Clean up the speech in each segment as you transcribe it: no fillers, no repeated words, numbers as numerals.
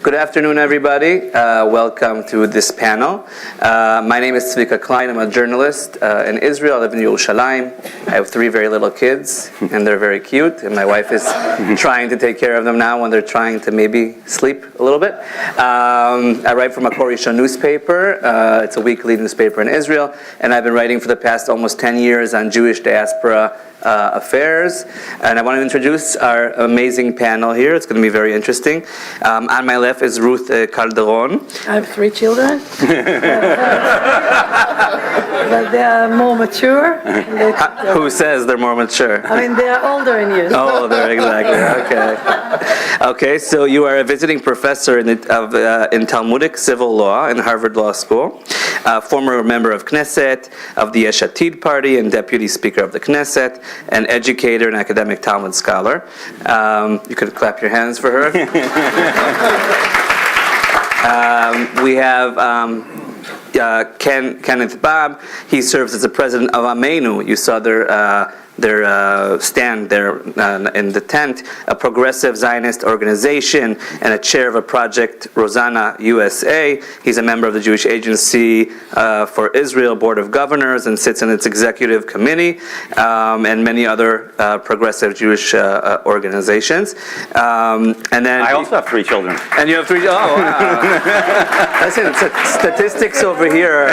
Good afternoon, everybody. Welcome to this panel. My name is Klein. I'm a journalist in Israel. I live in Yerushalayim. I have 3 very little kids, and they're very cute. And my wife is trying to take care of them now when they're trying to maybe sleep a little bit. I write for Makor Rishon newspaper. It's a weekly newspaper in Israel. And I've been writing for the past almost 10 years on Jewish diaspora affairs, and I want to introduce our amazing panel here. It's going to be very interesting. On my left is Ruth Calderon. I have 3 children, but they are more mature. Who says they're more mature? I mean, they are older in years. Oh, they're exactly okay. So you are a visiting professor in Talmudic civil law in Harvard Law School, former member of Knesset, of the Jstreet party, and deputy speaker of the Knesset. An educator and academic Talmud scholar. You could clap your hands for her. We have Kenneth Bob. He serves as the president of Ameinu. You saw their stand there in the tent, a progressive Zionist organization and a chair of a project, Rosanna USA. He's a member of the Jewish Agency for Israel Board of Governors and sits in its executive committee and many other progressive Jewish organizations. And then I also have 3 children. And you have 3? Oh, wow. Listen, statistics over here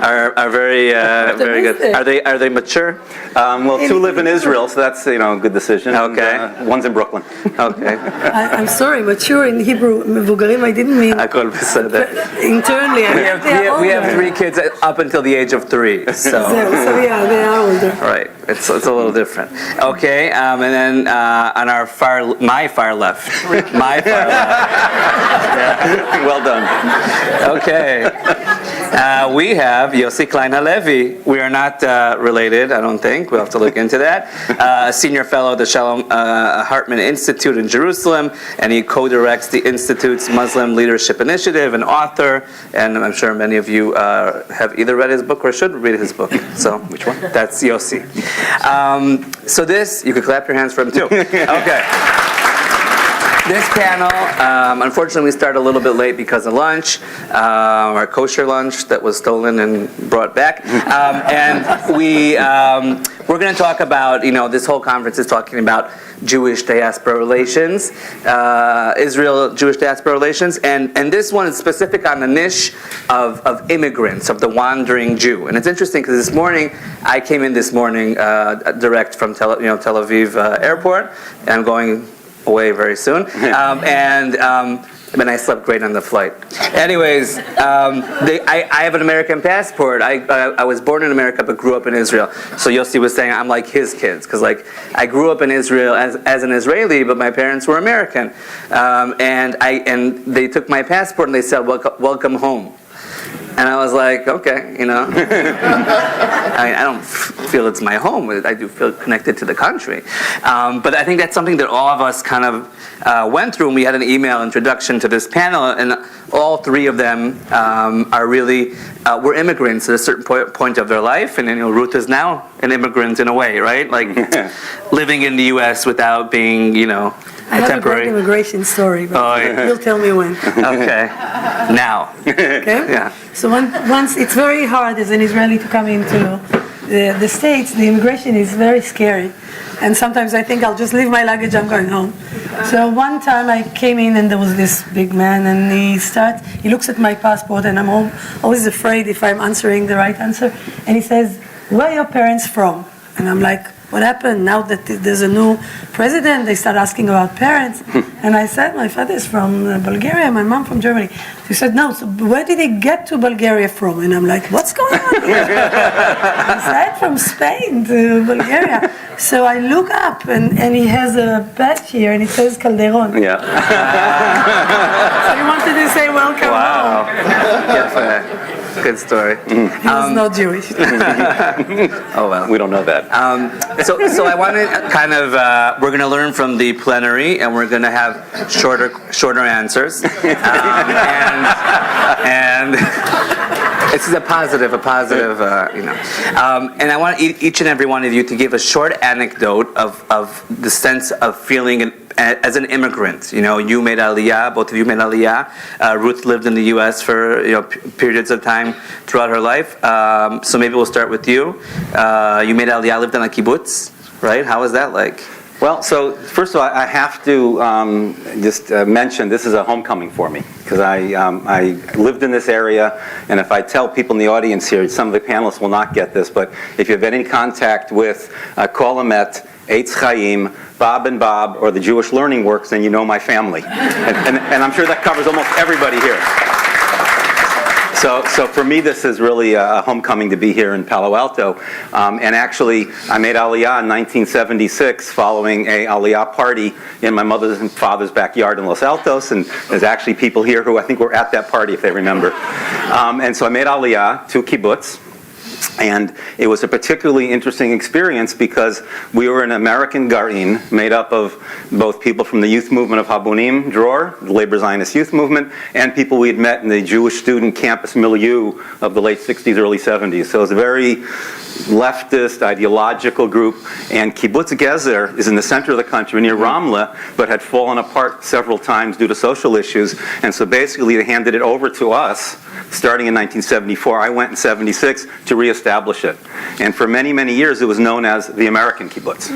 are very very good. Are they mature? Well, 2 live in Israel, so that's a good decision. Okay. And, one's in Brooklyn. Okay. I'm sorry, mature in Hebrew, מבוגרים, I didn't mean הכל בסדר. internally. We have 3 kids up until the age of 3. So yeah, they are older. right, it's a little different. Okay, and then on my far left. Yeah. Well done. Okay. We have Yossi Klein Halevi. We are not related, I don't think. We'll have to look into that. Senior fellow at the Shalom Hartman Institute in Jerusalem, and he co-directs the Institute's Muslim Leadership Initiative, an author, and I'm sure many of you have either read his book or should read his book. So, which one? That's Yossi. So this, you could clap your hands for him too. Okay. This panel, unfortunately, we started a little bit late because of lunch, our kosher lunch that was stolen and brought back. And we're going to talk about, this whole conference is talking about Jewish diaspora relations, Israel-Jewish diaspora relations, and this one is specific on the niche of immigrants, of the wandering Jew. And it's interesting because this morning, I came in direct from Tel Aviv airport, and I'm going away very soon, and I slept great on the flight. Anyways, I have an American passport. I was born in America but grew up in Israel. So Yossi was saying I'm like his kids because I grew up in Israel as an Israeli, but my parents were American, and they took my passport and they said welcome home. And I was like, okay, I don't feel it's my home. I do feel connected to the country. But I think that's something that all of us kind of went through. And we had an email introduction to this panel, and all 3 of them were immigrants at a certain point of their life. And Ruth is now an immigrant in a way, right? Like living in the U.S. without being, I have a great immigration story, but you'll tell me when. Okay. Now. Okay? Yeah. So once it's very hard as an Israeli to come into the States, the immigration is very scary. And sometimes I think I'll just leave my luggage, I'm going home. So one time I came in and there was this big man and he looks at my passport and I'm always afraid if I'm answering the right answer. And he says, where are your parents from? And I'm like, what happened? Now that there's a new president, they start asking about parents. And I said, my father is from Bulgaria, my mom from Germany. He said, no, so where did he get to Bulgaria from? And I'm like, what's going on here? He said, from Spain to Bulgaria. So I look up, and he has a badge here, and it says Calderon. Yeah. So he wanted to say, welcome Wow. home. Good story. He was not Jewish. Oh, well. We don't know that. So I want to kind of, we're going to learn from the plenary, and we're going to have shorter answers. And this is a positive, and I want each and every one of you to give a short anecdote of the sense of feeling as an immigrant, you made Aliyah, both of you made Aliyah. Ruth lived in the U.S. for periods of time throughout her life. So maybe we'll start with you. You made Aliyah, lived in a kibbutz, right? How was that like? Well, so first of all, I have to just mention this is a homecoming for me because I lived in this area, and if I tell people in the audience here, some of the panelists will not get this, but if you have any contact with Kol Hamet, Eitz Chaim, Bob and Bob, or the Jewish Learning Works, then you know my family. And I'm sure that covers almost everybody here. So for me, this is really a homecoming to be here in Palo Alto. And actually, I made Aliyah in 1976 following a Aliyah party in my mother's and father's backyard in Los Altos. And there's actually people here who I think were at that party, if they remember. And so I made Aliyah to kibbutz. And it was a particularly interesting experience because we were an American garin made up of both people from the youth movement of Habonim, Dror, the Labor Zionist youth movement, and people we had met in the Jewish student campus milieu of the late 60s, early 70s. So it was a very leftist, ideological group. And Kibbutz Gezer is in the center of the country near Ramla, but had fallen apart several times due to social issues. And so basically they handed it over to us starting in 1974. I went in 76 to reestablish it. And for many, many years, it was known as the American kibbutz.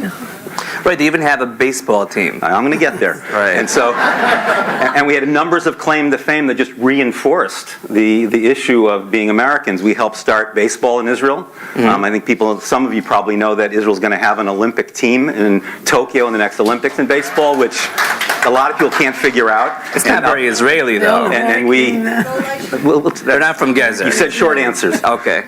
Right, they even have a baseball team. I'm going to get there. Right. And so, and we had numbers of claim to fame that just reinforced the issue of being Americans. We helped start baseball in Israel. Mm-hmm. I think some of you probably know that Israel's going to have an Olympic team in Tokyo in the next Olympics in baseball, which a lot of people can't figure out. It's not very Israeli, though. No. And we... They're not from Gezer. You said short answers. Okay.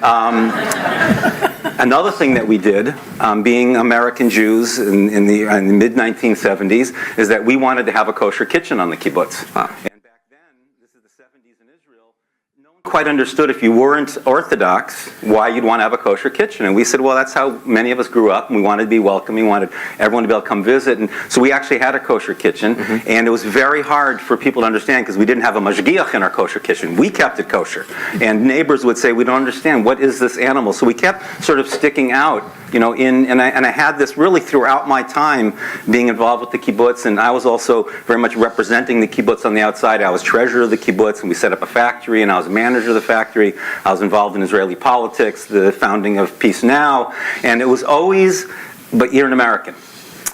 Another thing that we did, being American Jews in the mid-1970s, is that we wanted to have a kosher kitchen on the kibbutz. Huh. And back then, this is the 70s in Israel, no one quite understood if you weren't Orthodox why you'd want to have a kosher kitchen. And we said, well, that's how many of us grew up, and we wanted to be welcoming, we wanted everyone to be able to come visit. And so we actually had a kosher kitchen, mm-hmm. and it was very hard for people to understand because we didn't have a mashgiach in our kosher kitchen. We kept it kosher. And neighbors would say, we don't understand, what is this animal? So we kept sort of sticking out, and I had this really throughout my time being involved with the kibbutz, and I was also very much representing the kibbutz on the outside. I was treasurer of the kibbutz, and we set up a factory, and I was manager of the factory. I was involved in Israeli politics, the founding of Peace Now, and it was always, but you're an American.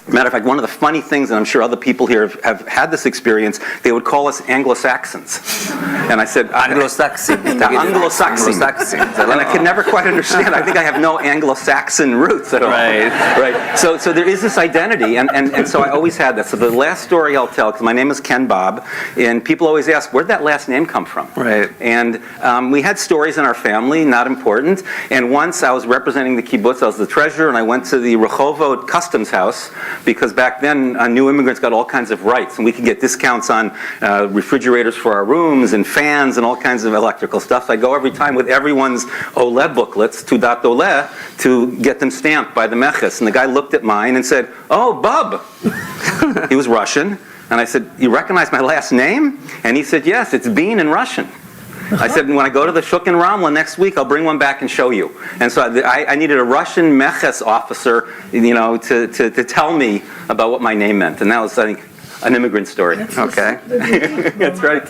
Matter of fact, one of the funny things, and I'm sure other people here have had this experience, they would call us Anglo-Saxons. And I said... Anglo-Saxon. Anglo-Saxon. And I could never quite understand. I think I have no Anglo-Saxon roots at all. Right. So there is this identity, and so I always had that. So the last story I'll tell, because my name is Ken Bob, and people always ask, where'd that last name come from? Right. And we had stories in our family, not important. And once I was representing the kibbutz, I was the treasurer, and I went to the Rehovot customs house, because back then new immigrants got all kinds of rights, and we could get discounts on refrigerators for our rooms and fans and all kinds of electrical stuff. So I go every time with everyone's Ole booklets, Tudat Ole, to get them stamped by the meches. And the guy looked at mine and said, "Oh, Bub." He was Russian. And I said, "You recognize my last name?" And he said, "Yes, it's Bean in Russian." I said, when I go to the Shuk in Ramla next week, I'll bring one back and show you. And so I needed a Russian meches officer, to tell me about what my name meant. And that was, I think, an immigrant story. Okay. That's right.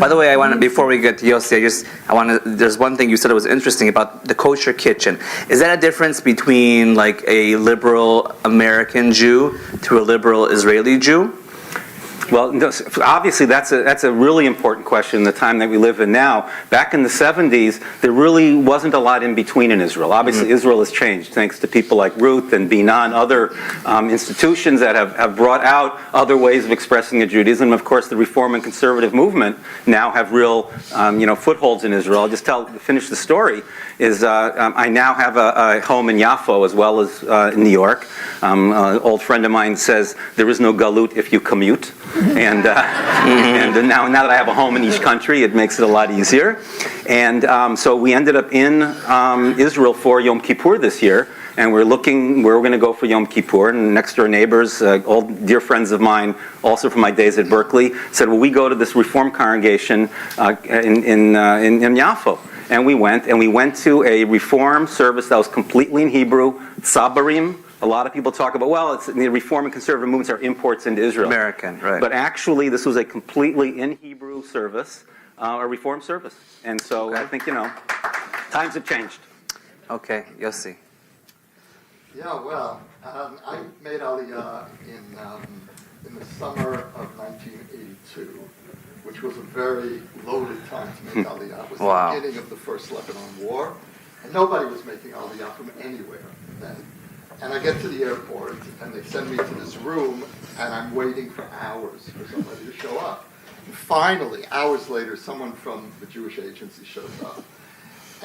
By the way, before we get to Yossi, there's one thing you said that was interesting about the kosher kitchen. Is that a difference between like a liberal American Jew to a liberal Israeli Jew? Well, obviously that's a really important question in the time that we live in now. Back in the 70s, there really wasn't a lot in between in Israel. Obviously, mm-hmm. Israel has changed thanks to people like Ruth and Binan, other institutions that have brought out other ways of expressing Judaism. Of course, the Reform and Conservative movement now have real footholds in Israel. I'll just finish the story. I now have a home in Yafo as well as in New York. An old friend of mine says there is no galut if you commute. And now that I have a home in each country, it makes it a lot easier. And so we ended up in Israel for Yom Kippur this year, and we're looking where we're going to go for Yom Kippur. And next door neighbors, old dear friends of mine, also from my days at Berkeley, said, "Well, we go to this Reform congregation in Yafo." And we went to a Reform service that was completely in Hebrew, Tzabarim, A lot of people talk about, well, it's the Reform and Conservative movements are imports into Israel. American, right. But actually, this was a completely in Hebrew service, a Reform service. And so I think, times have changed. Okay, Yossi. Yeah, well, I made Aliyah in the summer of 1982, which was a very loaded time to make Aliyah. It was Wow. the beginning of the First Lebanon War, and nobody was making Aliyah from anywhere then. And I get to the airport, and they send me to this room, and I'm waiting for hours for somebody to show up. And finally, hours later, someone from the Jewish agency shows up.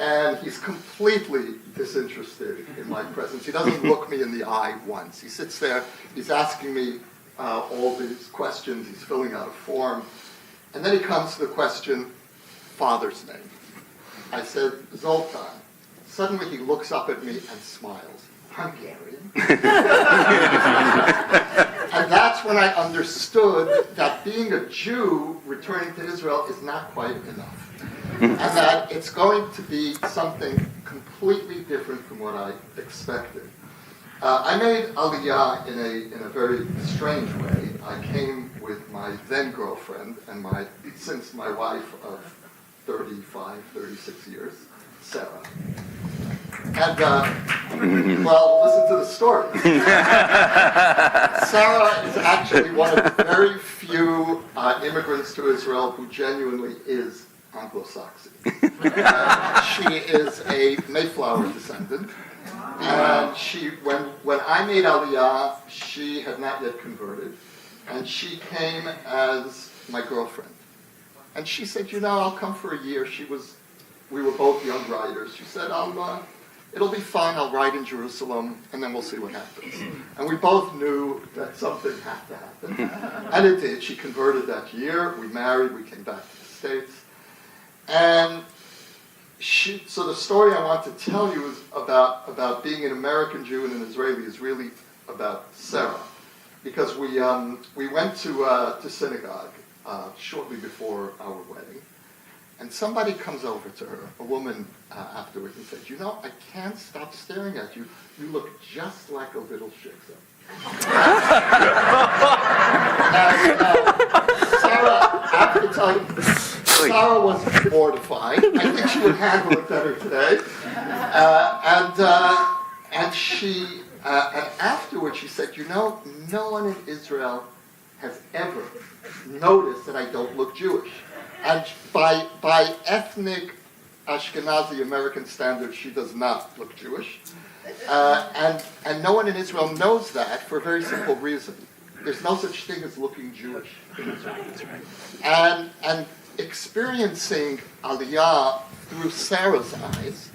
And he's completely disinterested in my presence. He doesn't look me in the eye once. He sits there, he's asking me all these questions, he's filling out a form. And then he comes to the question, father's name. I said, Zoltan. Suddenly he looks up at me and smiles. Hungarian. And that's when I understood that being a Jew returning to Israel is not quite enough. And that it's going to be something completely different from what I expected. I made Aliyah in a very strange way. I came with my then girlfriend and since my wife of 36 years, Sarah. And, well, listen to the story. Sarah is actually one of the very few immigrants to Israel who genuinely is Anglo-Saxon. She is a Mayflower descendant. And when I made Aliyah, she had not yet converted. And she came as my girlfriend. And she said, I'll come for a year. We were both young writers. She said, it'll be fun. I'll write in Jerusalem, and then we'll see what happens. And we both knew that something had to happen. And it did. She converted that year. We married. We came back to the States. And so the story I want to tell you is about being an American Jew and an Israeli is really about Sarah. Because we went to synagogue shortly before our wedding. And somebody comes over to her, a woman afterwards, and says, I can't stop staring at you. You look just like a little shiksa. And Sarah, I have to tell you, Sarah was mortified. I think she would handle it better today. And afterwards she said, no one in Israel has ever noticed that I don't look Jewish. And by ethnic Ashkenazi American standards, she does not look Jewish. And no one in Israel knows that for a very simple reason. There's no such thing as looking Jewish in Israel. And experiencing Aliyah through Sarah's eyes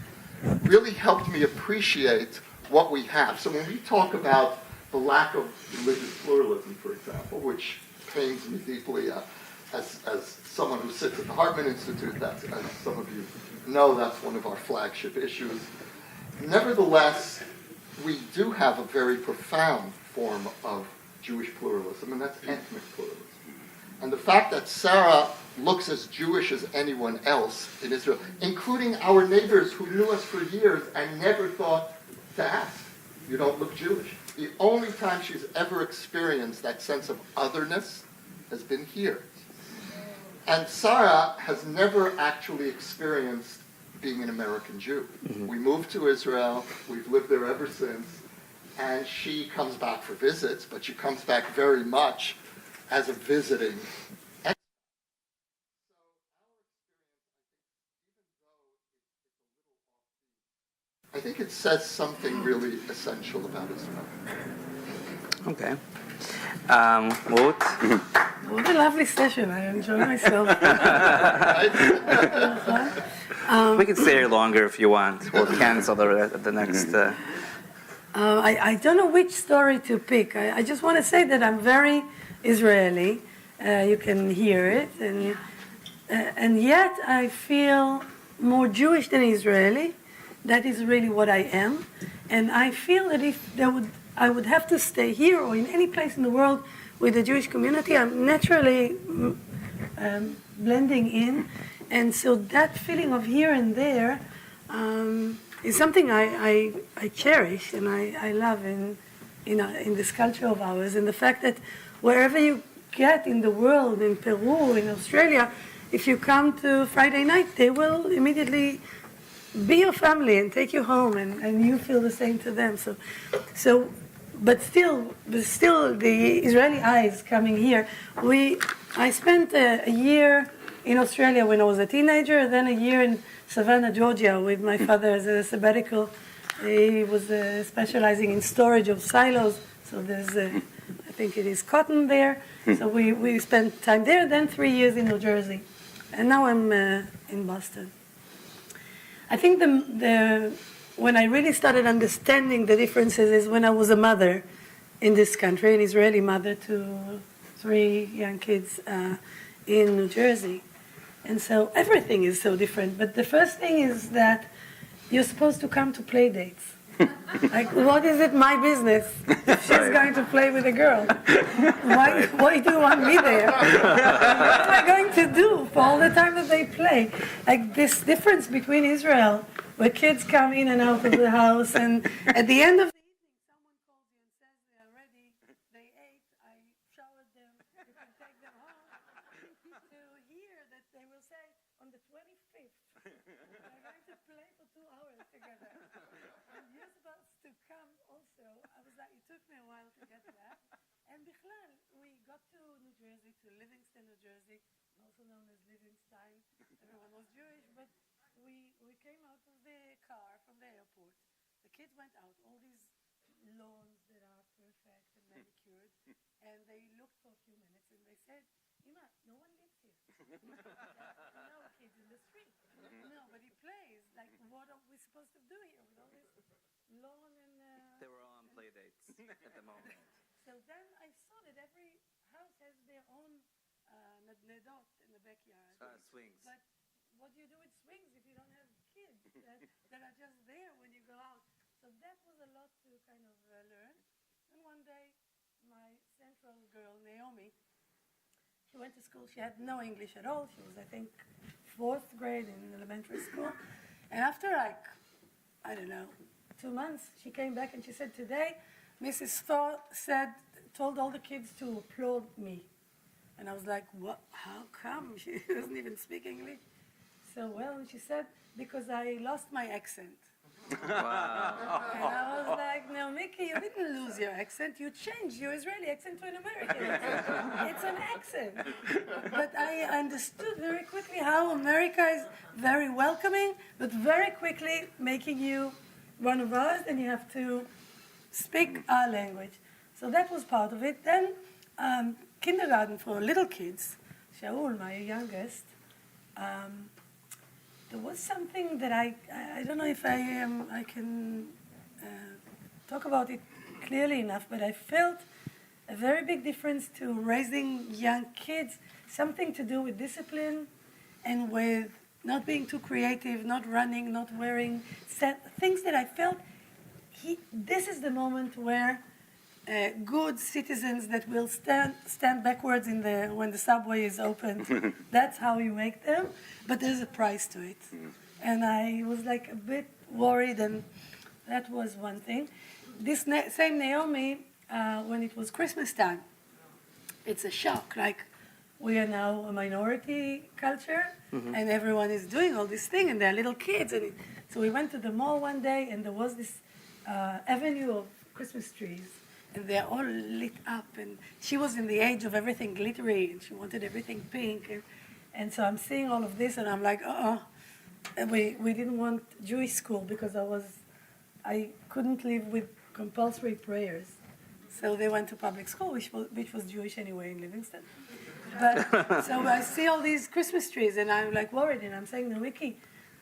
really helped me appreciate what we have. So when we talk about the lack of religious pluralism, for example, which pains me deeply as someone who sits at the Hartman Institute, as some of you know, that's one of our flagship issues. Nevertheless, we do have a very profound form of Jewish pluralism, and that's ethnic pluralism. And the fact that Sarah looks as Jewish as anyone else in Israel, including our neighbors who knew us for years and never thought to ask, you don't look Jewish. The only time she's ever experienced that sense of otherness has been here. And Sarah has never actually experienced being an American Jew. Mm-hmm. We moved to Israel, we've lived there ever since, and she comes back for visits, but she comes back very much as a visiting expert. I think it says something really essential about Israel. Okay. Ruth? What a lovely session. I enjoy myself. We can stay here longer if you want. We'll cancel the next... I don't know which story to pick. I just want to say that I'm very Israeli. You can hear it. And yet I feel more Jewish than Israeli. That is really what I am. And I feel that if I would have to stay here or in any place in the world with the Jewish community, I'm naturally blending in. And so that feeling of here and there is something I cherish and I love. And in this culture of ours, and the fact that wherever you get in the world, in Peru, in Australia, if you come to Friday night, they will immediately be your family and take you home, and you feel the same to them. But still, the Israeli eyes coming here. I spent a year in Australia when I was a teenager, then a year in Savannah, Georgia, with my father as a sabbatical. He was specializing in storage of silos, so there's, I think it is cotton there. So we spent time there, then 3 years in New Jersey, and now I'm in Boston. I think when I really started understanding the differences is when I was a mother in this country, an Israeli mother to 3 young kids in New Jersey. And so everything is so different. But the first thing is that you're supposed to come to play dates. Like, what is it my business if she's going to play with a girl? Why do you want me there? What am I going to do for all the time that they play? Like this difference between Israel, where kids come in and out of the house, and at the end of the evening, someone calls you and says they are ready, they ate, I showered them, you can take them home. To hear that they will say, on the 25th, we're going to play for 2 hours together. And you're supposed to come also. I was like, it took me a while to get that. And Bichlal, we got to New Jersey, to Livingston, New Jersey, also known as Livingston. Everyone was Jewish, but we came out of the car from the airport. The kids went out, all these lawns that are perfect and manicured, and they looked for a few minutes and they said, Ima, no one lives here. No kids in the street. Nobody plays. Like, what are we supposed to do here with all this lawn and... They were all on play dates at the moment. So then I saw that every house has their own nadnedot in the backyard. Swings. But what do you do with swings if you don't have kids that are just there when you go out? So that was a lot to kind of learn. And one day, my central girl, Naomi, she went to school. She had no English at all. She was, I think, 4th grade in elementary school. And after, like, I don't know, 2 months, she came back and she said, today, Mrs. Thor told all the kids to applaud me. And I was like, what? How come? She doesn't even speak English. So, well, she said, because I lost my accent. Wow. And I was like, no, Mickey, you didn't lose your accent. You changed your Israeli accent to an American accent. It's an accent. But I understood very quickly how America is very welcoming, but very quickly making you one of us, and you have to speak our language. So that was part of it. Then kindergarten for little kids, Shaul, my youngest, there was something that I don't know if I can talk about it clearly enough, but I felt a very big difference to raising young kids, something to do with discipline and with not being too creative, not running, not wearing things that I felt this is the moment where good citizens that will stand backwards when the subway is open. That's how you make them, but there's a price to it. And I was like a bit worried, and that was one thing. This same Naomi, when it was Christmas time, it's a shock. Like, we are now a minority culture, and everyone is doing all this thing, and they're little kids. And so we went to the mall one day, and there was this avenue of Christmas trees. And they're all lit up, and she was in the age of everything glittery, and she wanted everything pink, and so I'm seeing all of this, and I'm like, and we didn't want Jewish school because I couldn't live with compulsory prayers, so they went to public school, which was Jewish anyway in Livingston. But so I see all these Christmas trees, and I'm like worried, and I'm saying, no, Vicky,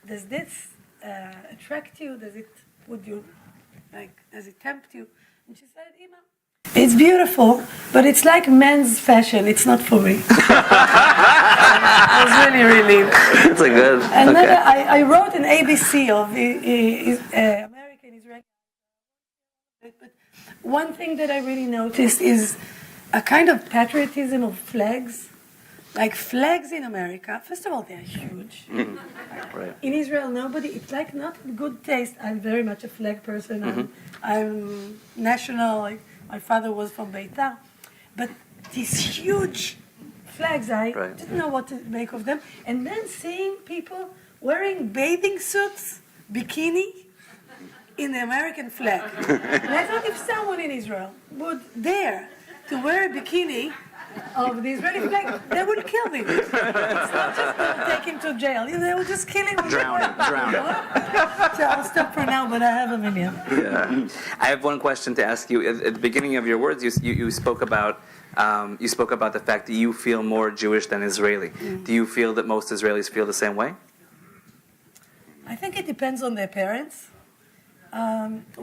does this attract you? Does it tempt you? And she said, Ima, it's beautiful, but it's like men's fashion. It's not for me. I was really relieved. That's a good. And then I wrote an ABC of American Israeli. But one thing that I really noticed is a kind of patriotism of flags. Like flags in America, first of all, they're huge. Right. In Israel, nobody, it's like not good taste. I'm very much a flag person. I'm national, like my father was from Beitar. But these huge flags, I Right. didn't know what to make of them. And then seeing people wearing bathing suits, bikini, in the American flag. And I thought if someone in Israel would dare to wear a bikini of the Israeli flag, they would kill him. It's not just going to take him to jail. They will just kill him. Drown him. So I'll stop for now, but I have a million. Yeah. I have one question to ask you. At the beginning of your words, you spoke about the fact that you feel more Jewish than Israeli. Do you feel that most Israelis feel the same way? I think it depends on their parents.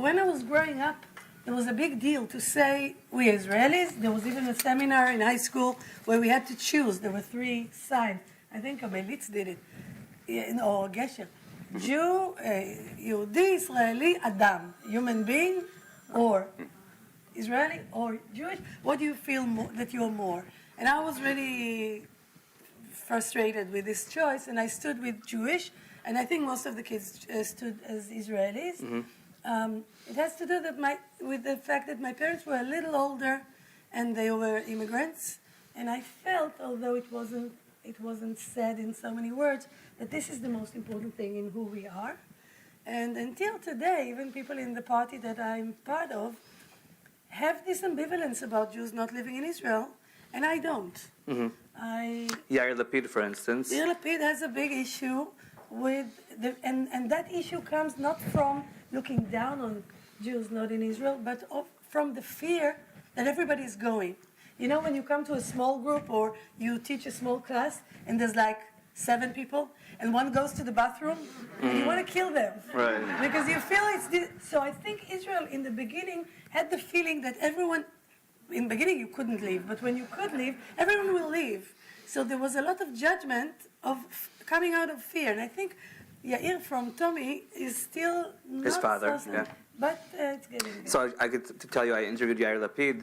When I was growing up, there was a big deal to say we Israelis. There was even a seminar in high school where we had to choose. There were 3 sides. I think Abelitz did it, or Gesher. Jew, Yehudi, Israeli, Adam, human being, or Israeli or Jewish. What do you feel that you're more? And I was really frustrated with this choice, and I stood with Jewish, and I think most of the kids stood as Israelis. It has to do with the fact that my parents were a little older, and they were immigrants, and I felt, although it wasn't said in so many words, that this is the most important thing in who we are. And until today, even people in the party that I'm part of have this ambivalence about Jews not living in Israel, and I don't. Yair Lapid, for instance. Yair Lapid has a big issue with, and that issue comes not from looking down on Jews not in Israel, but from the fear that everybody is going. You know, when you come to a small group or you teach a small class and there's like 7 people and one goes to the bathroom and you want to kill them. Right. Because you feel so I think Israel in the beginning had the feeling that everyone, in the beginning you couldn't leave, but when you could leave, everyone will leave. So there was a lot of judgment of coming out of fear. And I think Yair from Tommy is still not His father, so, yeah. But it's getting there. So I could tell you, I interviewed Yair Lapid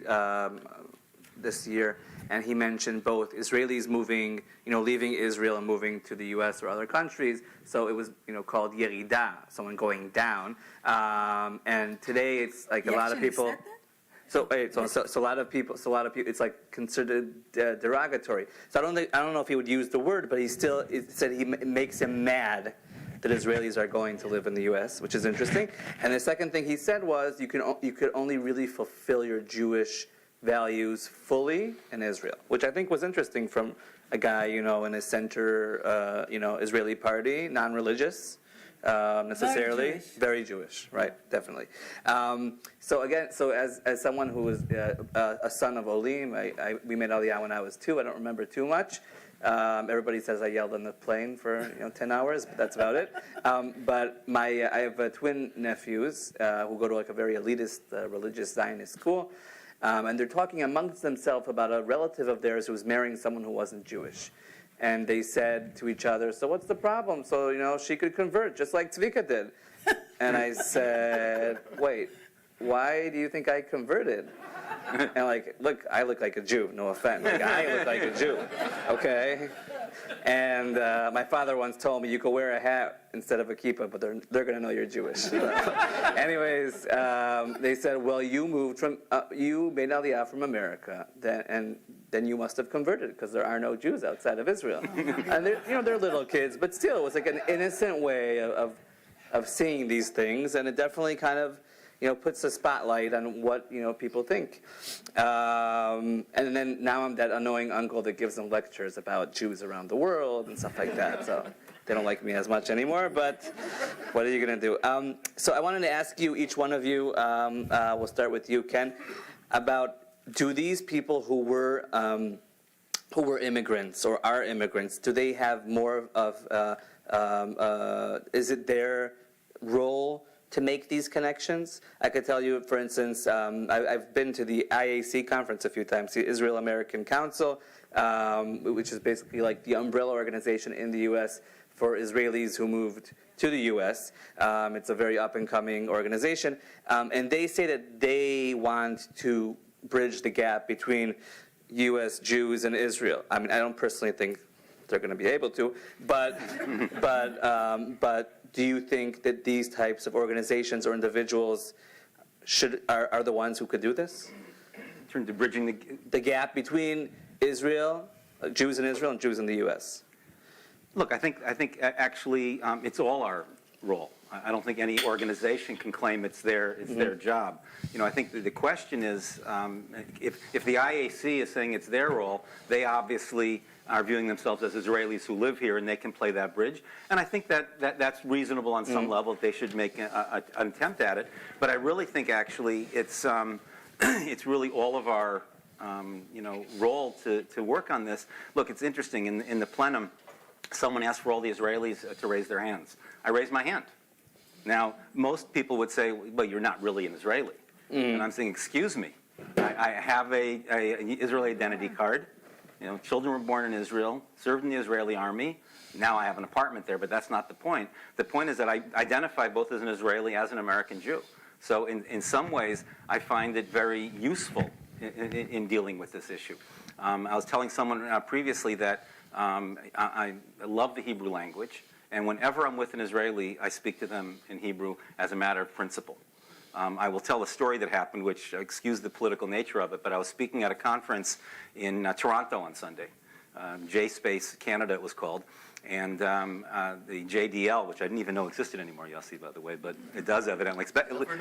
this year, and he mentioned both Israelis moving, leaving Israel and moving to the U.S. or other countries. So it was, called Yerida, someone going down. And today it's like a lot of people. Said that? So a lot of people, it's like considered derogatory. So I don't know if he would use the word, but it said it makes him mad that Israelis are going to live in the U.S., which is interesting. And the second thing he said was you could only really fulfill your Jewish values fully in Israel, which I think was interesting from a guy, in a center, Israeli party, non-religious. Necessarily very Jewish, right? Definitely. So as someone who was a son of Olim, we made Aliyah when I was 2. I don't remember too much. Everybody says I yelled on the plane for 10 hours, but that's about it. But I have twin nephews who go to like a very elitist religious Zionist school, and they're talking amongst themselves about a relative of theirs who was marrying someone who wasn't Jewish. And they said to each other, so what's the problem? So, she could convert, just like Tzvika did. And I said, wait, why do you think I converted? And look, I look like a Jew, no offense. I look like a Jew, okay? And my father once told me, you could wear a hat instead of a kippah, but they're going to know you're Jewish. Anyways, they said, well, you made Aliyah from America, then you must have converted, because there are no Jews outside of Israel. And they're little kids, but still, it was like an innocent way of seeing these things, and it definitely kind of puts a spotlight on what people think. And then now I'm that annoying uncle that gives them lectures about Jews around the world and stuff like that. So they don't like me as much anymore, but what are you going to do? So I wanted to ask you, each one of you, we'll start with you, Ken, about do these people who were immigrants or are immigrants, do they have more of, is it their role to make these connections? I could tell you, for instance, I've been to the IAC conference a few times, the Israel American Council, which is basically like the umbrella organization in the U.S. for Israelis who moved to the U.S. It's a very up-and-coming organization. And they say that they want to bridge the gap between U.S. Jews in Israel? I mean, I don't personally think they're going to be able to, but do you think that these types of organizations or individuals are the ones who could do this? In terms of bridging The gap between Israel, Jews in Israel, and Jews in the U.S. Look, I think actually it's all our role. I don't think any organization can claim it's their job. I think the question is if the IAC is saying it's their role, they obviously are viewing themselves as Israelis who live here, and they can play that bridge. And I think that's reasonable on some level. They should make an attempt at it. But I really think actually it's really all of our role to work on this. Look, it's interesting in the plenum. Someone asked for all the Israelis to raise their hands. I raised my hand. Now, most people would say, well, you're not really an Israeli. And I'm saying, excuse me. I have an Israeli identity card. Children were born in Israel, served in the Israeli army. Now I have an apartment there, but that's not the point. The point is that I identify both as an Israeli, as an American Jew. So in some ways, I find it very useful in dealing with this issue. I was telling someone previously that I love the Hebrew language, and whenever I'm with an Israeli, I speak to them in Hebrew as a matter of principle. I will tell a story that happened, which excuse the political nature of it, but I was speaking at a conference in Toronto on Sunday. J-Space Canada it was called, and the JDL, which I didn't even know existed anymore, Yossi, by the way, but it does evidently.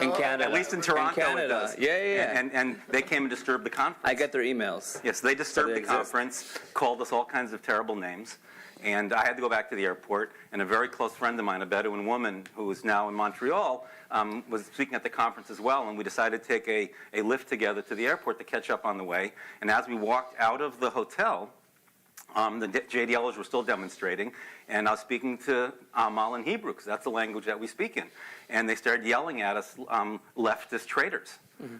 In Canada. At least in Toronto it does. Yeah. And they came and disturbed the conference. I get their emails. Yes, they disturbed the conference, called us all kinds of terrible names, and I had to go back to the airport, and a very close friend of mine, a Bedouin woman who is now in Montreal, was speaking at the conference as well, and we decided to take a lift together to the airport to catch up on the way, and as we walked out of the hotel, the JDLers were still demonstrating, and I was speaking to Amal in Hebrew, because that's the language that we speak in. And they started yelling at us, leftist traitors.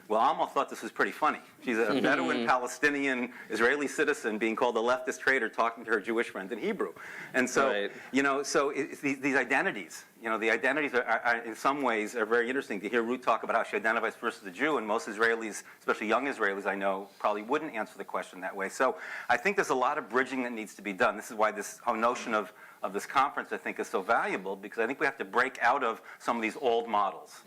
Well, Amal thought this was pretty funny. She's a Bedouin, Palestinian, Israeli citizen being called a leftist traitor talking to her Jewish friend in Hebrew. And so, so it's these identities, the identities are in some ways are very interesting. To hear Ruth talk about how she identifies first as a Jew, and most Israelis, especially young Israelis I know, probably wouldn't answer the question that way. So I think there's a lot of bridging that needs to be done. This is why this whole notion of this conference I think is so valuable, because I think we have to break out of some of these old models.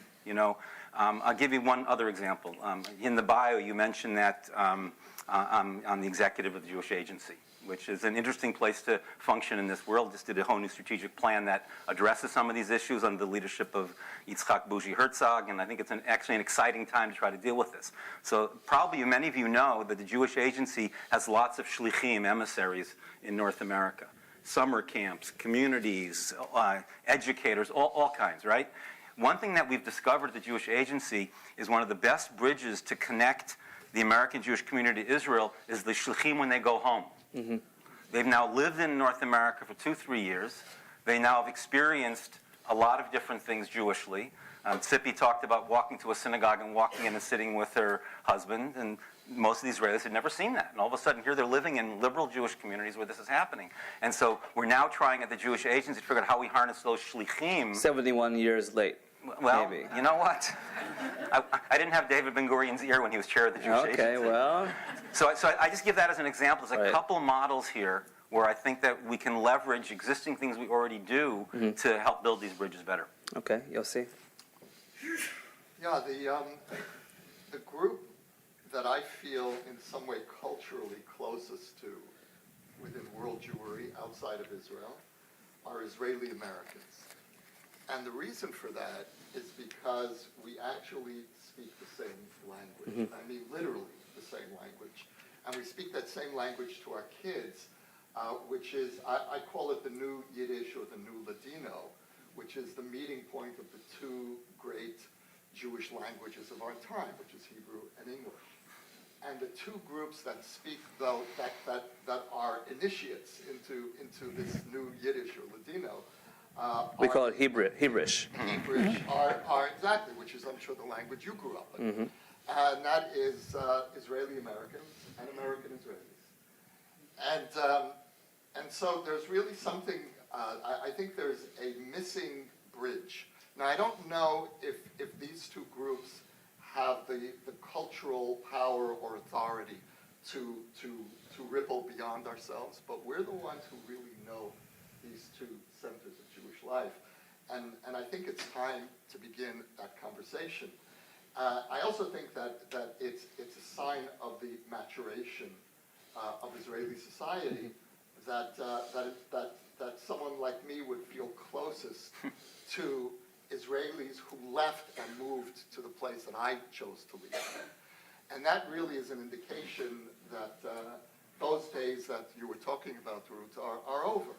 I'll give you one other example. In the bio, you mentioned that I'm the executive of the Jewish Agency, which is an interesting place to function in this world. Just did a whole new strategic plan that addresses some of these issues under the leadership of Yitzhak Bougie Herzog, and I think it's actually an exciting time to try to deal with this. So probably many of you know that the Jewish Agency has lots of shlichim, emissaries, in North America. Summer camps, communities, educators, all kinds, right? One thing that we've discovered at the Jewish Agency is one of the best bridges to connect the American Jewish community to Israel is the shlichim when they go home. They've now lived in North America for 2-3 years. They now have experienced a lot of different things Jewishly. Tzippi talked about walking to a synagogue and walking in and sitting with her husband, and most of the Israelis had never seen that. And all of a sudden here they're living in liberal Jewish communities where this is happening. And so we're now trying at the Jewish Agency to figure out how we harness those shlichim. 71 years late. Well, maybe. You know what? I didn't have David Ben-Gurion's ear when he was chair of the Jewish Agency. Okay, well. So I just give that as an example. There's a couple models here where I think that we can leverage existing things we already do to help build these bridges better. Okay, Yossi? Yeah, the group that I feel in some way culturally closest to within world Jewry outside of Israel are Israeli Americans. And the reason for that is because we actually speak the same language. I mean, literally the same language. And we speak that same language to our kids, which is, I call it the new Yiddish or the new Ladino, which is the meeting point of the two great Jewish languages of our time, which is Hebrew and English. And the two groups that speak, though, that are initiates into this new Yiddish or Ladino, we call it Hebrish. Hebrish are exactly, which is, I'm sure, the language you grew up in. And that is Israeli Americans and American Israelis. And so there's really something, I think there's a missing bridge. Now, I don't know if these two groups have the cultural power or authority to ripple beyond ourselves, but we're the ones who really know these two centers of Jewish life. And I think it's time to begin that conversation. I also think that it's a sign of the maturation of Israeli society that someone like me would feel closest to Israelis who left and moved to the place that I chose to leave. And that really is an indication that those days that you were talking about, Ruth, are over.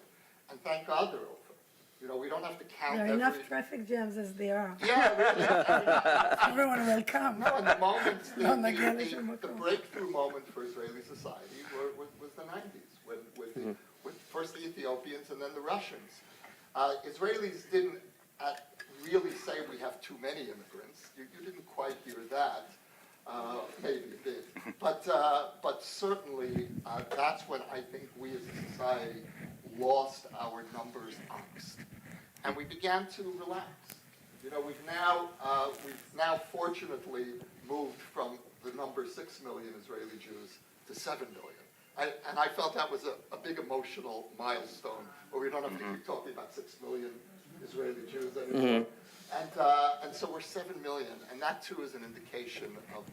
And thank God they're over. You know, we don't have to count There are enough traffic jams as they are. Yeah, really. Everyone will come. No, and the moment, the breakthrough moment for Israeli society was the 90s, with first the Ethiopians and then the Russians. Israelis didn't really say we have too many immigrants. You didn't quite hear that. Maybe you did. But certainly that's when I think we as a society lost our numbers angst. And we began to relax. You know, we've now fortunately moved from the number 6 million Israeli Jews to 7 million. And I felt that was a big emotional milestone, where we don't have to keep talking about 6 million Israeli Jews anymore. And so we're 7 million, and that too is an indication of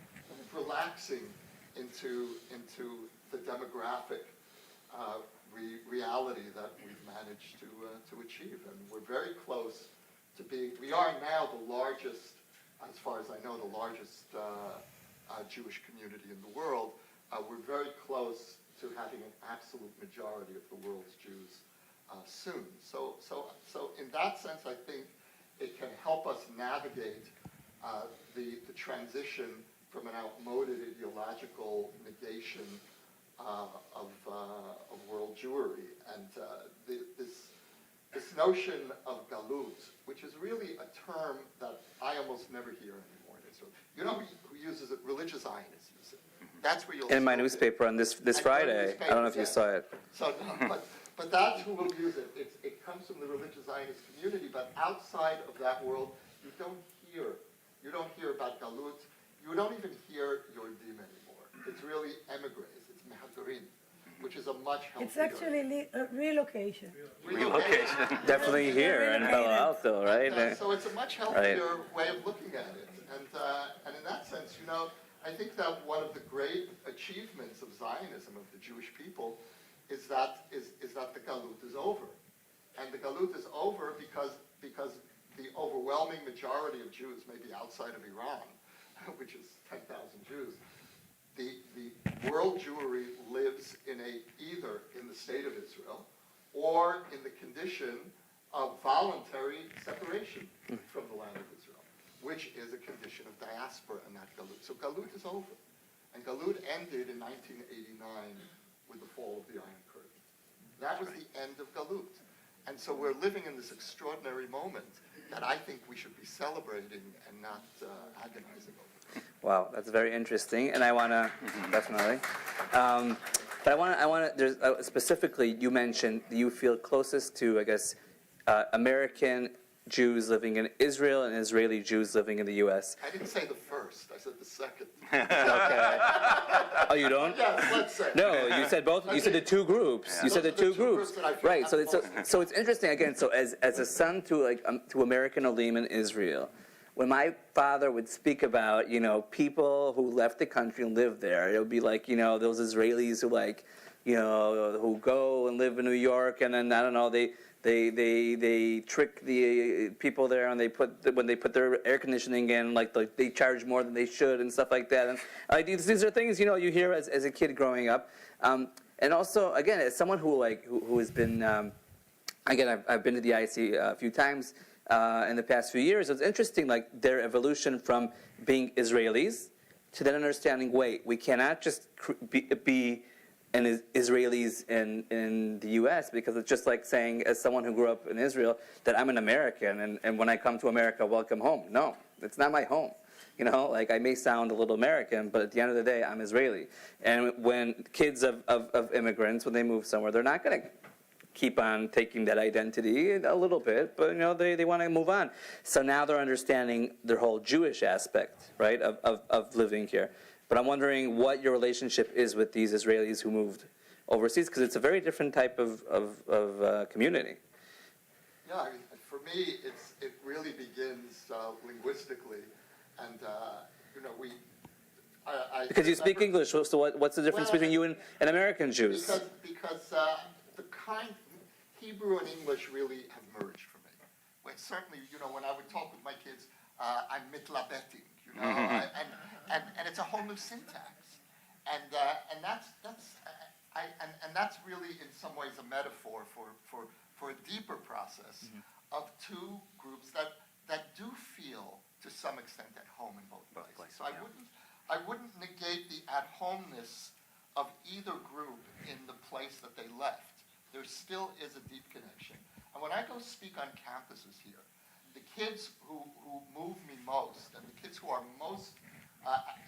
relaxing into the demographic reality that we've managed to achieve. And we're very close to being, we are now the largest, as far as I know, the largest Jewish community in the world. We're very close to having an absolute majority of the world's Jews soon. So in that sense, I think it can help us navigate the transition from an outmoded ideological negation of world Jewry, and this notion of galut, which is really a term that I almost never hear anymore in Israel. You know who uses it? Religious Zionists use it. That's where you'll In my newspaper on this Friday. I don't know if you saw it. So, but that's who will use it. It comes from the religious Zionist community, but outside of that world, you don't hear about galut. You don't even hear Yordim anymore. It's really emigres. It's mehagerim, which is a much healthier. It's actually relocation. Relocation. Definitely here in Palo Alto, right? So it's a much healthier way of looking at it. And in that sense, you know, I think that one of the great achievements of Zionism, of the Jewish people, is that the galut is over. And the galut is over because the overwhelming majority of Jews, maybe outside of Iran, which is 10,000 Jews, the world Jewry lives either in the state of Israel or in the condition of voluntary separation from the land of Israel, which is a condition of diaspora and not galut. So galut is over. And galut ended in 1989 with the fall of the Iron Curtain. That was the end of galut. And so we're living in this extraordinary moment that I think we should be celebrating and not agonizing over. Wow, that's very interesting, and I want to definitely. But I want to. There's specifically, you mentioned you feel closest to, I guess, American Jews living in Israel and Israeli Jews living in the U.S. I didn't say the first. I said the second. Okay. Oh, you don't? Yes, let's say. No, you said both. You said the two groups. Yeah. You said the two groups, that I feel right? So have it's interesting again. So as a son to to American Olim in Israel, when my father would speak about people who left the country and lived there, it would be like those Israelis who who go and live in New York, and then I don't know they trick the people there, and when they put their air conditioning in, they charge more than they should and stuff like that. And these are things you hear as a kid growing up. And also, again, as someone who has been, again, I've been to the IC a few times in the past few years. It's interesting, their evolution from being Israelis to then understanding, wait, we cannot just be and Israelis in the U.S., because it's just like saying, as someone who grew up in Israel, that I'm an American, and when I come to America, welcome home. No, it's not my home. I may sound a little American, but at the end of the day, I'm Israeli. And when kids of immigrants, when they move somewhere, they're not going to keep on taking that identity a little bit, but they want to move on. So now they're understanding their whole Jewish aspect, right, of living here. But I'm wondering what your relationship is with these Israelis who moved overseas, because it's a very different type of community. Yeah, I mean, for me, it really begins linguistically, and Because you speak English, so what's the difference between you and American Jews? Because the Hebrew and English really have merged for me. When certainly, when I would talk with my kids, I'm mitlabeting, and it's a whole new syntax, and that's really in some ways a metaphor for a deeper process of two groups that do feel to some extent at home in both places. So I wouldn't negate the at-homeness of either group in the place that they left. There still is a deep connection. And when I go speak on campuses here, the kids who move me most, and the kids who are most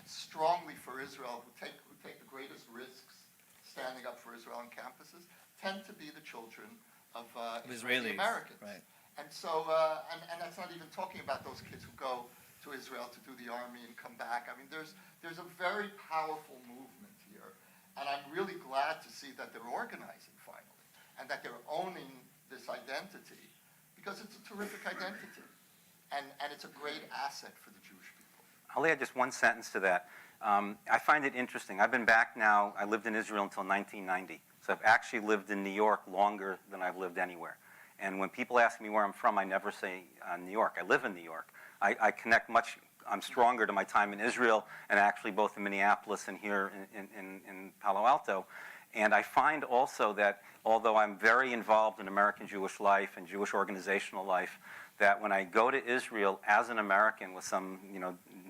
strongly for Israel, who take the greatest risks standing up for Israel on campuses, tend to be the children of Israeli Americans. Right. And so, and that's not even talking about those kids who go to Israel to do the army and come back. I mean, there's a very powerful movement here, and I'm really glad to see that they're organizing finally, and that they're owning this identity, because it's a terrific identity, and it's a great asset for the Jewish people. I'll add just one sentence to that. I find it interesting. I've been back now, I lived in Israel until 1990, so I've actually lived in New York longer than I've lived anywhere. And when people ask me where I'm from, I never say New York. I live in New York. I connect I'm stronger to my time in Israel, and actually both in Minneapolis and here in Palo Alto. And I find also that although I'm very involved in American Jewish life and Jewish organizational life, that when I go to Israel as an American with some,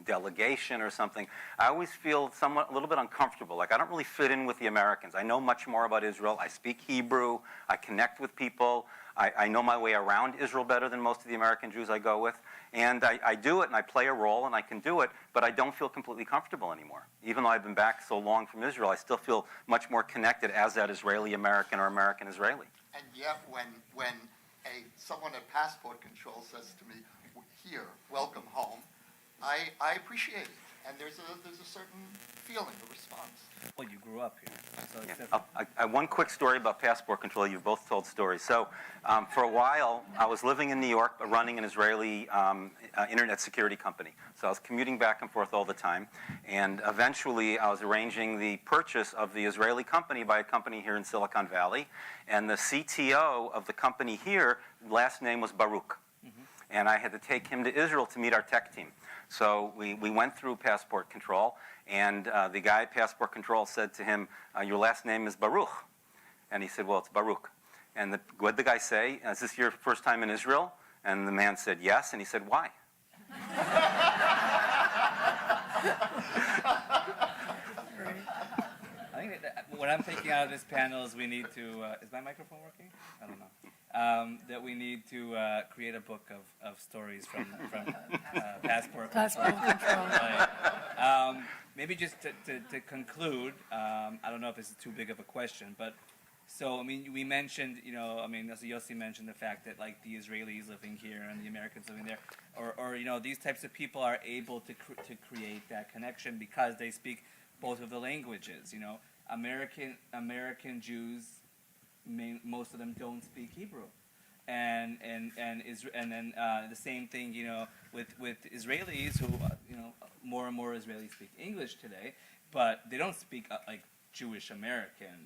delegation or something, I always feel a little bit uncomfortable. Like I don't really fit in with the Americans. I know much more about Israel. I speak Hebrew. I connect with people. I know my way around Israel better than most of the American Jews I go with. And I do it, and I play a role, and I can do it, but I don't feel completely comfortable anymore. Even though I've been back so long from Israel, I still feel much more connected as that Israeli-American or American-Israeli. And yet, when someone at passport control says to me, "Here, welcome home," I appreciate it, and there's a certain feeling, a response. Well, you grew up here, so it's different. One quick story about passport control. You've both told stories. So, for a while, I was living in New York, running an Israeli internet security company. So I was commuting back and forth all the time, and eventually I was arranging the purchase of the Israeli company by a company here in Silicon Valley, and the CTO of the company here, last name was Baruch. And I had to take him to Israel to meet our tech team. So we went through passport control, and the guy at passport control said to him, "Your last name is Baruch." And he said, "Well, it's Baruch." And what did the guy say? "Is this your first time in Israel?" And the man said, "Yes." And he said, "Why?" I think what I'm taking out of this panel is we need to. Is my microphone working? I don't know. That we need to create a book of stories from passport control. Maybe just to conclude, I don't know if this is too big of a question, but so I mean, we mentioned, as Yossi mentioned, the fact that like the Israelis living here and the Americans living there, or these types of people are able to create that connection because they speak both of the languages. American Jews, most of them don't speak Hebrew, and then the same thing, with Israelis who, more and more Israelis speak English today, but they don't speak like Jewish American,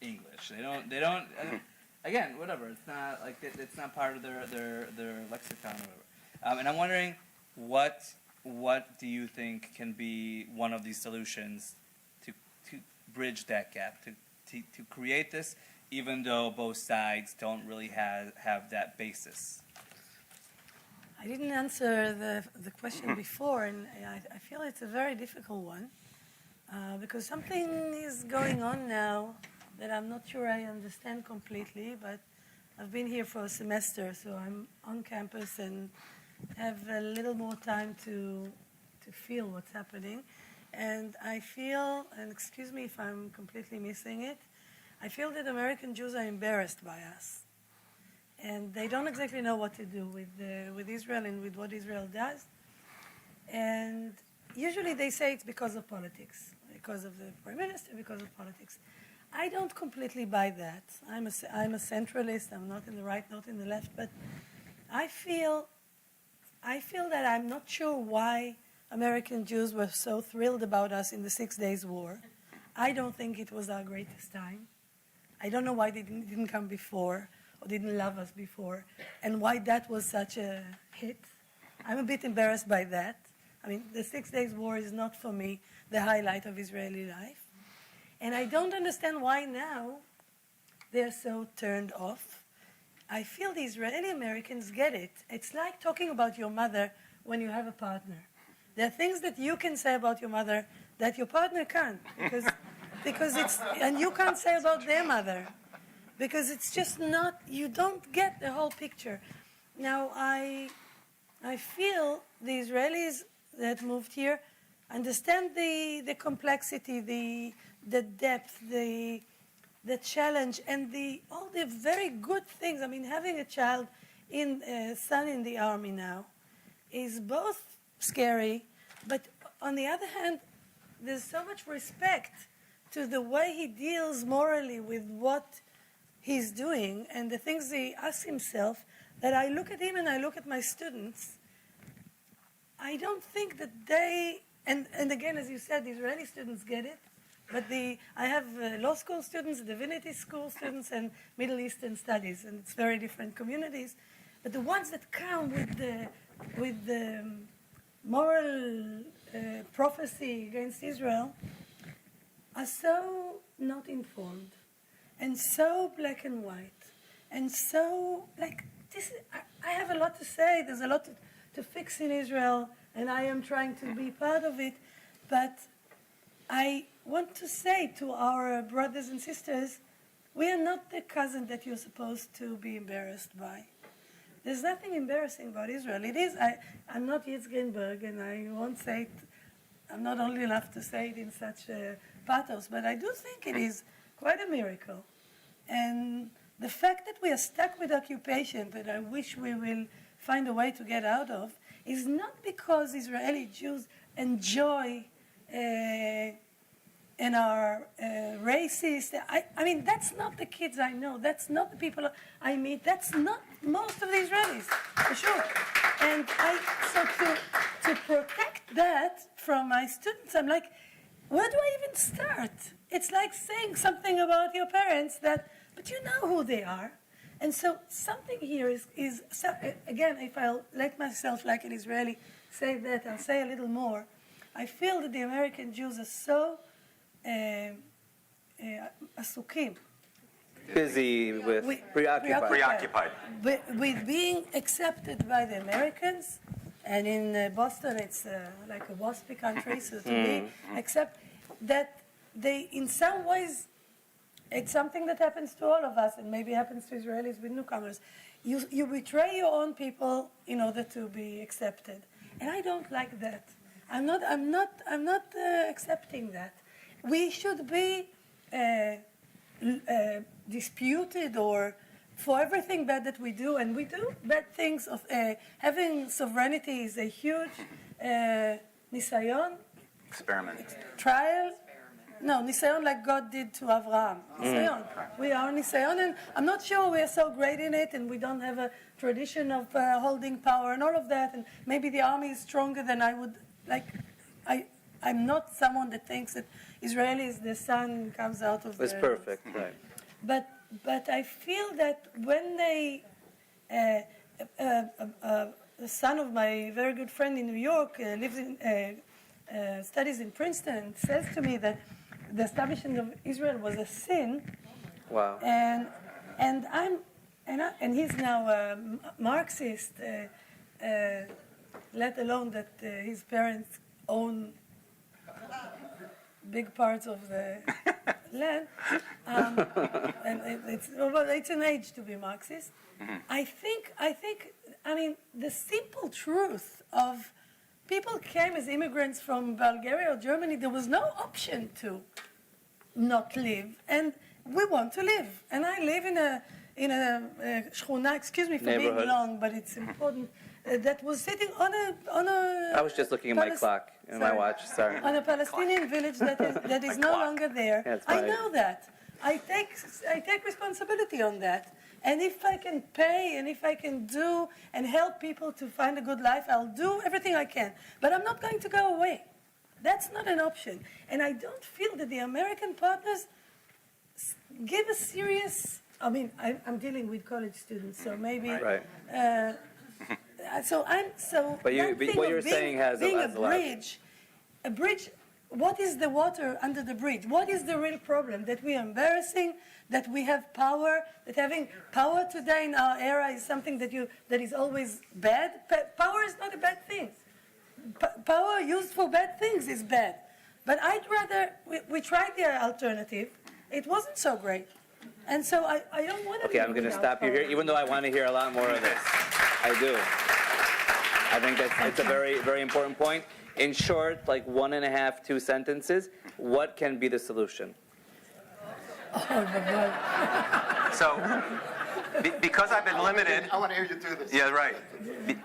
English. They don't. Again, whatever. It's not like it's not part of their lexicon or whatever. And I'm wondering what do you think can be one of these solutions to bridge that gap, to create this, even though both sides don't really have that basis? I didn't answer the question before, and I feel it's a very difficult one, because something is going on now that I'm not sure I understand completely, but I've been here for a semester, so I'm on campus and have a little more time to feel what's happening. And I feel, and excuse me if I'm completely missing it, I feel that American Jews are embarrassed by us. And they don't exactly know what to do with Israel and with what Israel does. And usually they say it's because of politics, because of the prime minister, because of politics. I don't completely buy that. I'm a centralist. I'm not in the right, not in the left. But I feel that I'm not sure why American Jews were so thrilled about us in the 6 Days War. I don't think it was our greatest time. I don't know why they didn't come before or didn't love us before, and why that was such a hit. I'm a bit embarrassed by that. I mean, the 6 Days War is not for me the highlight of Israeli life. And I don't understand why now they're so turned off. I feel the Israeli Americans get it. It's like talking about your mother when you have a partner. There are things that you can say about your mother that your partner can't, because it's, and you can't say about their mother, because it's just not, you don't get the whole picture. Now, I feel the Israelis that moved here understand the complexity, the depth, the challenge, and all the very good things. I mean, having a child son in the army now is both scary, but on the other hand, there's so much respect to the way he deals morally with what he's doing and the things he asks himself, that I look at him and I look at my students. I don't think that they, and again, as you said, the Israeli students get it, but I have law school students, divinity school students, and Middle Eastern studies, and it's very different communities. But the ones that come with the moral prophecy against Israel are so not informed, and so black and white, and so like this. I have a lot to say. There's a lot to fix in Israel, and I am trying to be part of it. But I want to say to our brothers and sisters, we are not the cousin that you're supposed to be embarrassed by. There's nothing embarrassing about Israel. It is. I'm not Yitz Greenberg, and I won't say it. I'm not old enough to say it in such pathos, but I do think it is quite a miracle. And the fact that we are stuck with occupation that I wish we will find a way to get out of is not because Israeli Jews enjoy and are racist. I mean, that's not the kids I know. That's not the people I meet. That's not most of the Israelis, for sure. And so to protect that from my students, I'm like, where do I even start? It's like saying something about your parents but you know who they are. And so something here is again, if I'll let myself like an Israeli say that, I'll say a little more. I feel that the American Jews are so asukim. Busy with preoccupied. With being accepted by the Americans, and in Boston it's like a waspy country, so to be accept that they, in some ways, it's something that happens to all of us, and maybe happens to Israelis with newcomers. You betray your own people in order to be accepted, and I don't like that. I'm not accepting that. We should be disputed or for everything bad that we do, and we do bad things. Of having sovereignty is a huge nisayon, trial. No, nisayon like God did to Avraham. Nisayon. We are nisayon, and I'm not sure we are so great in it, and we don't have a tradition of holding power and all of that, and maybe the army is stronger than I would like. I'm not someone that thinks that Israelis, the sun comes out of It's perfect, right. But I feel that when they, the son of my very good friend in New York lives in, studies in Princeton, says to me that the establishment of Israel was a sin. Wow. And he's now a Marxist, let alone that his parents own big parts of the land. And it's an age to be Marxist. I think, the simple truth of people came as immigrants from Bulgaria or Germany, there was no option to not live, and we want to live. And I live in a shchuna, excuse me for being long, but it's important, that was sitting on a. I was just looking at my clock and my Sorry. watch. Sorry. On a Palestinian village that is no longer there. Yeah, it's I fine. know that. I take responsibility on that. And if I can pay and if I can do and help people to find a good life, I'll do everything I can. But I'm not going to go away. That's not an option. And I don't feel that the American partners give a serious. I mean, I'm dealing with college students, so maybe. Right. So But you- that but thing what of you're saying has being a lot. a bridge. What is the water under the bridge? What is the real problem? That we are embarrassing, that we have power, that having power today in our era is something that is always bad. Power is not a bad thing. Power used for bad things is bad. But I'd rather we tried the alternative. It wasn't so great, and so I don't want to. Okay, I'm going to stop you here, even though I want to hear a lot more of this. I do. I think it's a very, very important point. In short, like 1.5, 2 sentences, what can be the solution? So, because I've been limited. I want to hear you do this. Yeah, right.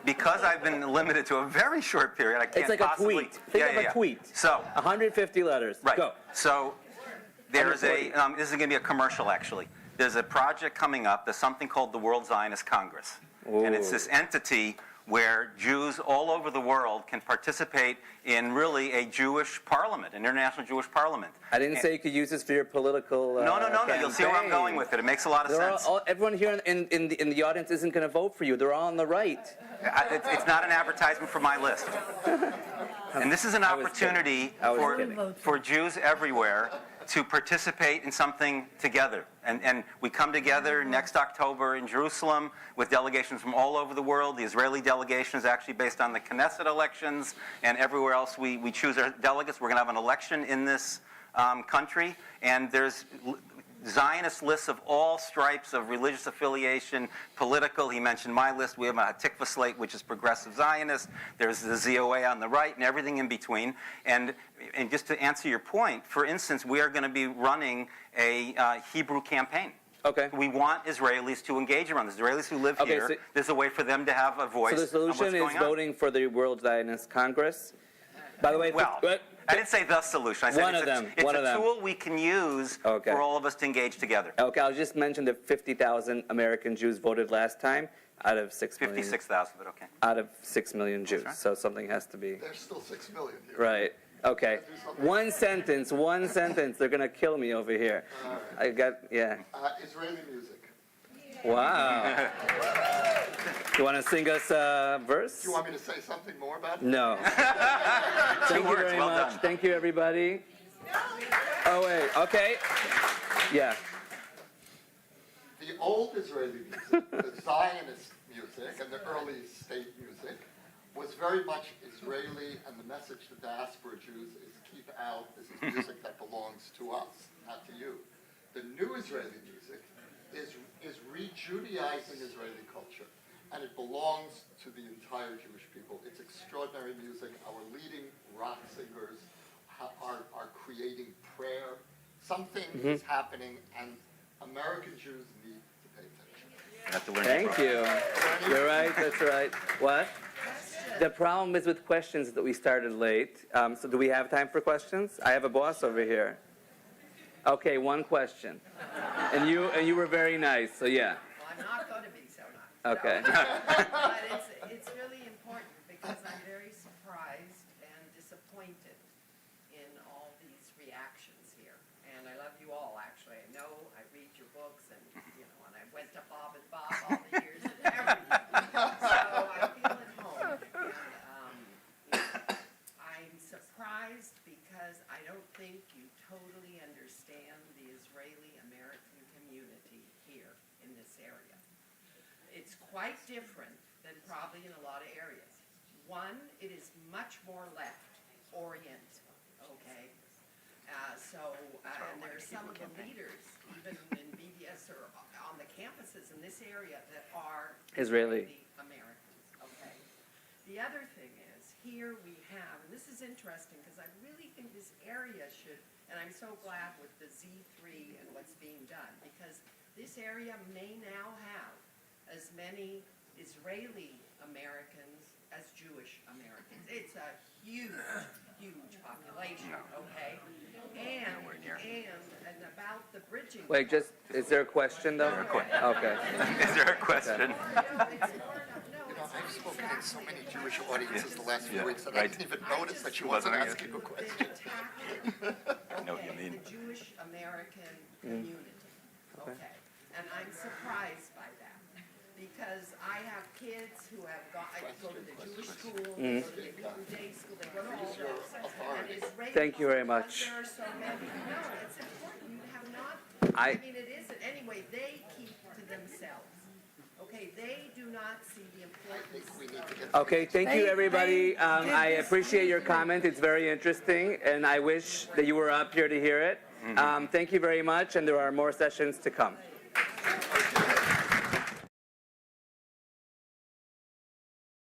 Because I've been limited to a very short period, I can't It's like possibly. a tweet. Think of a tweet. So, 150 letters. right. Go. So, there is this is going to be a commercial actually. There's a project coming up. There's something called the World Zionist Congress. And it's this entity where Jews all over the world can participate in really a Jewish parliament, an international Jewish parliament. I didn't say you could use this for your political. No. You'll see where I'm going with it. It makes a lot of sense. Everyone here in the audience isn't going to vote for you. They're all on the right. It's not an advertisement for my list. And this is an opportunity for Jews everywhere to participate in something together. And we come together next October in Jerusalem with delegations from all over the world. The Israeli delegation is actually based on the Knesset elections, and everywhere else we choose our delegates. We're going to have an election in this country, and there's Zionist lists of all stripes of religious affiliation, political. He mentioned my list. We have a Tikva slate, which is progressive Zionist. There's the ZOA on the right and everything in between. And just to answer your point, for instance, we are going to be running a Hebrew campaign. Okay. We want Israelis to engage around this. Israelis who live here, so there's a way for them to have a voice. So the solution is voting for the World Zionist Congress. By the way, Well, I didn't say the solution. I said it's a tool we can use for all of us to engage together. Okay, I'll just mention that 50,000 American Jews voted last time out of 6 million. 56,000, but okay. Out of 6 million Jews, right. so something has to be. There's still 6 million here. Right. Okay. One sentence. They're gonna kill me over here. I got Israeli music. Wow. You want to sing us a verse? Do you want me to say something more about it? No. Thank you very much. Done. Thank you, everybody. Oh wait. Okay. Yeah. The old Israeli music, the Zionist music, and the early state music was very much Israeli, and the message to diaspora Jews is keep out. This is music that belongs to us, not to you. The new Israeli music is re-Judaizing Israeli culture, and it belongs to the entire Jewish people. It's extraordinary music. Our leading rock singers are creating prayer. Something is happening, and American Jews need to pay attention. Thank you. You're right. That's right. What? The problem is with questions that we started late. So do we have time for questions? I have a boss over here. Okay, one question. And you were very nice, so yeah. Well, I'm not going to be so nice. Okay. No. But it's really important because I'm very surprised and disappointed in all these reactions here. And I love you all, actually. I know I read your books, and and I went to Bob and Bob all the years and everything. So I feel at home. And I'm surprised because I don't think you totally understand the Israeli-American community here in this area. It's quite different than probably in a lot of areas. One, it is much more left-oriented, okay? And there are some of the leaders, even in BDS or on the campuses in this area, that are Israeli Americans, okay? The other thing is, here we have, and this is interesting because I really think this area should, and I'm so glad with the Z3 and what's being done, because this area may now have as many Israeli Americans as Jewish Americans. It's a huge, huge population, okay? And about the bridging. Wait, just, is there a question though? Okay. Is there a question? No, it's more, no, You know, it's I've spoken in so many exactly Jewish audiences the last few Yeah, weeks that right. I didn't even notice that she wasn't asking a question. I know what you Okay, mean. the Jewish American community, okay? And I'm surprised by that, because I have kids who have gone, I go to the Jewish school, they go to the Hebrew day school, they go to all those. And Israeli, Thank you very much. because there are so many, no, it's important, you have not, I- I mean, it isn't, anyway, they keep to themselves. Okay, they do not see the I importance. think we need to get. Okay, thank you, everybody. I this- appreciate your comment. It's very interesting, and I wish that you were up here to hear it. Thank you very much, and there are more sessions to come.